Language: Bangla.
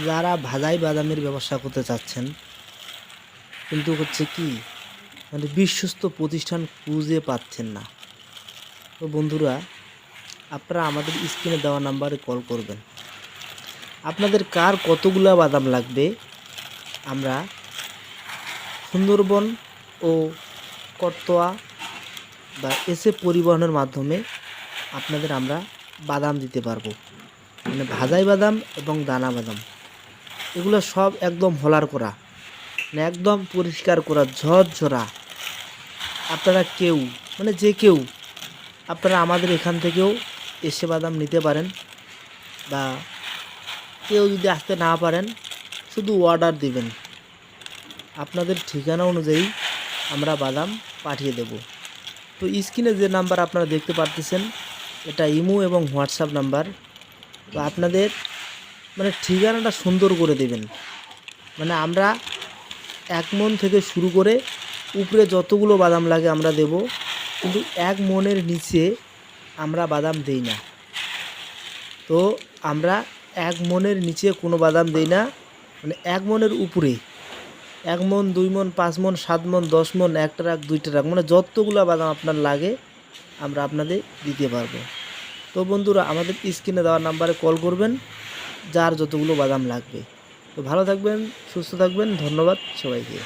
যারা ভাজাই বাদামের ব্যবসা করতে চাচ্ছেন, কিন্তু হচ্ছে কি মানে বিশ্বস্ত প্রতিষ্ঠান খুঁজে পাচ্ছেন না, তো বন্ধুরা আপনারা আমাদের স্ক্রিনে দেওয়া নাম্বারে কল করবেন। আপনাদের কার কতগুলা বাদাম লাগবে আমরা সুন্দরবন ও করতোয়া বা এসে পরিবহনের মাধ্যমে আপনাদের আমরা বাদাম দিতে পারবো। মানে ভাজাই বাদাম এবং দানা বাদাম এগুলো সব একদম হলার করা, মানে একদম পরিষ্কার করা ঝরঝরা। আপনারা কেউ মানে যে কেউ আপনারা আমাদের এখান থেকেও এসে বাদাম নিতে পারেন, বা কেউ যদি আসতে না পারেন শুধু অর্ডার দিবেন, আপনাদের ঠিকানা অনুযায়ী আমরা বাদাম পাঠিয়ে দেব। তো স্ক্রিনে যে নাম্বার আপনারা দেখতে পারতেছেন এটা ইমো এবং হোয়াটসঅ্যাপ নাম্বার। তো আপনাদের মানে ঠিকানাটা সুন্দর করে দেবেন। মানে আমরা 1 মণ থেকে শুরু করে উপরে যতগুলো বাদাম লাগে আমরা দেব, কিন্তু 1 মণের নিচে আমরা বাদাম দেই না। তো আমরা 1 মণের নিচে কোনো বাদাম দেই না, মানে 1 মণের উপরে 1 মণ 2 মণ 5 মণ 7 মণ 10 মণ 1 ট্রাক 2 ট্রাক মানে যতগুলো বাদাম আপনার লাগে আমরা আপনাদের দিতে পারবো। তো বন্ধুরা আমাদের স্ক্রিনে দেওয়া নাম্বারে কল করবেন যার যতগুলো বাদাম লাগবে। তো ভালো থাকবেন, সুস্থ থাকবেন, ধন্যবাদ সবাইকে।